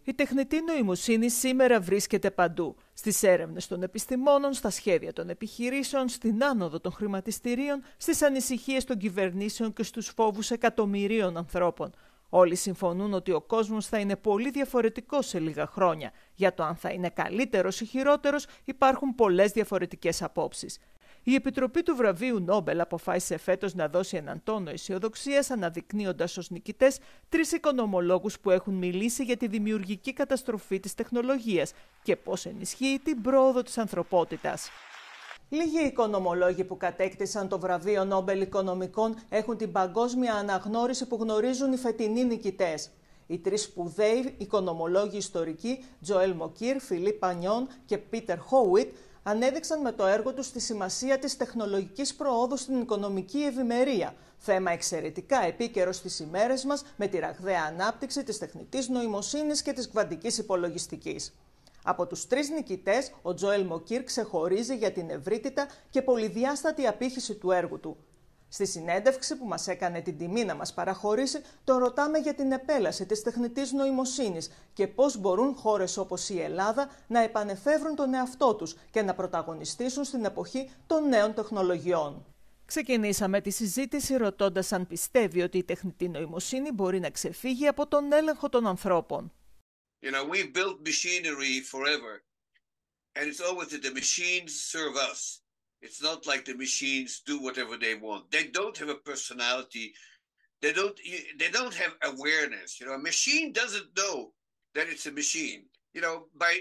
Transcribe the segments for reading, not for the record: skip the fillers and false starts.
Η τεχνητή νοημοσύνη σήμερα βρίσκεται παντού. Στις έρευνες των επιστημόνων, στα σχέδια των επιχειρήσεων, στην άνοδο των χρηματιστηρίων, στις ανησυχίες των κυβερνήσεων και στους φόβους εκατομμυρίων ανθρώπων. Όλοι συμφωνούν ότι ο κόσμος θα είναι πολύ διαφορετικός σε λίγα χρόνια. Για το αν θα είναι καλύτερος ή χειρότερος υπάρχουν πολλές διαφορετικές απόψεις. Η Επιτροπή του βραβείου Νόμπελ αποφάσισε φέτος να δώσει έναν τόνο αισιοδοξίας, αναδεικνύοντας ως νικητές 3 οικονομολόγους που έχουν μιλήσει για τη δημιουργική καταστροφή της τεχνολογίας και πώς ενισχύει την πρόοδο της ανθρωπότητας. Λίγοι οικονομολόγοι που κατέκτησαν το βραβείο Νόμπελ Οικονομικών έχουν την παγκόσμια αναγνώριση που γνωρίζουν οι φετινοί νικητές. Οι 3 σπουδαίοι οικονομολόγοι ιστορικοί, Τζοέλ Μοκίρ, Φιλίπ Ανιόν και Πίτερ Χόουιτ, ανέδειξαν με το έργο τους τη σημασία της τεχνολογικής προόδου στην οικονομική ευημερία, θέμα εξαιρετικά επίκαιρο στις ημέρες μας με τη ραγδαία ανάπτυξη της τεχνητής νοημοσύνης και της κβαντικής υπολογιστικής. Από τους 3 νικητές, ο Τζοέλ Μοκίρ ξεχωρίζει για την ευρύτητα και πολυδιάστατη απήχηση του έργου του. Στη συνέντευξη που μας έκανε την τιμή να μας παραχωρήσει, τον ρωτάμε για την επέλαση της τεχνητής νοημοσύνης και πώς μπορούν χώρες όπως η Ελλάδα να επανεφεύρουν τον εαυτό τους και να πρωταγωνιστήσουν στην εποχή των νέων τεχνολογιών. Ξεκινήσαμε τη συζήτηση ρωτώντας αν πιστεύει ότι η τεχνητή νοημοσύνη μπορεί να ξεφύγει από τον έλεγχο των ανθρώπων. You know, we've built machinery forever, and it's always that the machines serve us. It's not like the machines do whatever they want. They don't have a personality. They don't have awareness. You know, a machine doesn't know that it's a machine. You know, by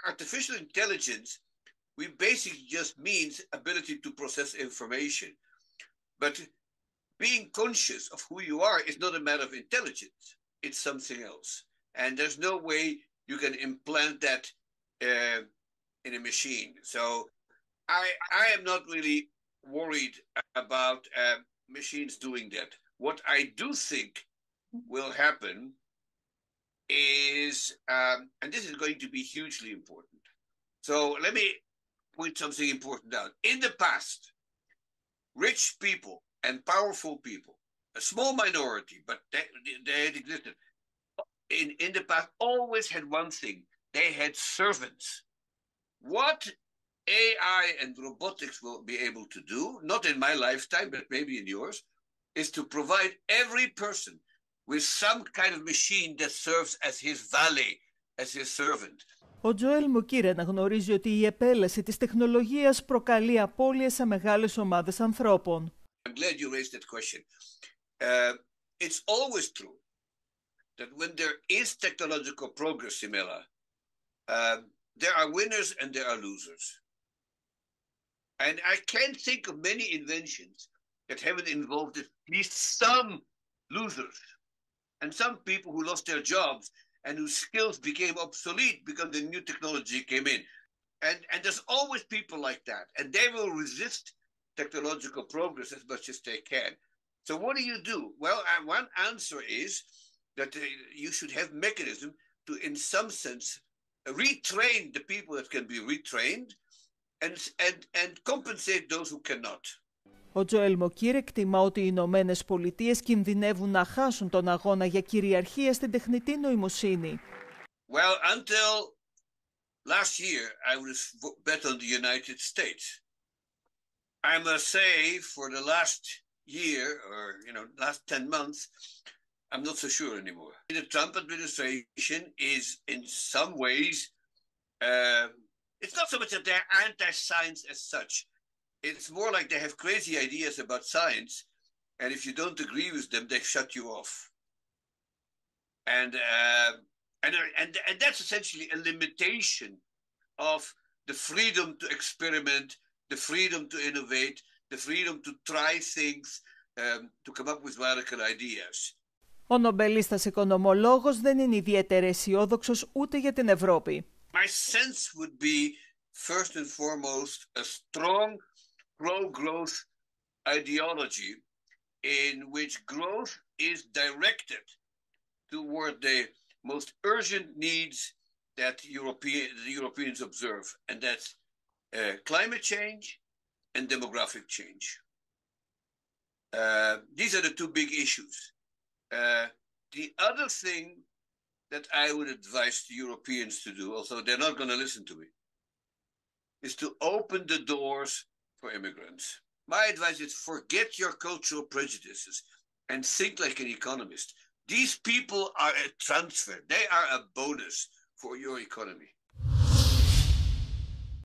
artificial intelligence, we basically just means ability to process information. But being conscious of who you are is not a matter of intelligence. It's something else. And there's no way you can implant that in a machine. So I am not really worried about machines doing that. What I do think will happen is, and this is going to be hugely important. So let me point something important out. In the past, rich people and powerful people, a small minority, but they had existed, in the past always had one thing. They had servants. What AI and robotics will be able to do, not in my lifetime, but maybe in yours, is to provide every person with some kind of machine that serves as his valet, as his servant. Ο Τζοέλ Μοκίρ αναγνωρίζει ότι η επέλαση της τεχνολογίας προκαλεί απώλειες σε μεγάλες ομάδες ανθρώπων. I'm glad you raised that question. It's always true that when there is technological progress, Simela, there are winners and there are losers. And I can't think of many inventions that haven't involved at least some losers and some people who lost their jobs and whose skills became obsolete because the new technology came in. And there's always people like that, and they will resist technological progress as much as they can. So what do? Well, one answer is that you should have mechanism to, in some sense, retrain the people that can be retrained and compensate those who cannot. Ο Τζοέλ Μοκίρ εκτιμά ότι οι Ηνωμένες Πολιτείες κινδυνεύουν να χάσουν τον αγώνα για κυριαρχία στην τεχνητή νοημοσύνη. Well, until last year, I was bet on the United States. I must say, for the last year, or last 10 months, I'm not so sure anymore. The Trump administration is, in some ways, it's not so much that they're anti-science as such. It's more like they have crazy ideas about science, and if you don't agree with them, they shut you off. And that's essentially a limitation of the freedom to experiment, the freedom to innovate, the freedom to try things, to come up with radical ideas. Ο νομπελίστας οικονομολόγος δεν είναι ιδιαίτερα αισιόδοξος ούτε για την Ευρώπη. My sense would be, first and foremost, a strong pro-growth ideology in which growth is directed toward the most urgent needs that the Europeans observe, and that's climate change and demographic change. These are the two big issues. The other thing that I would advise the Europeans to do, although they're not going to listen to me, is to open the doors for immigrants. My advice is forget your cultural prejudices and think like an economist. These people are a transfer. They are a bonus for your economy.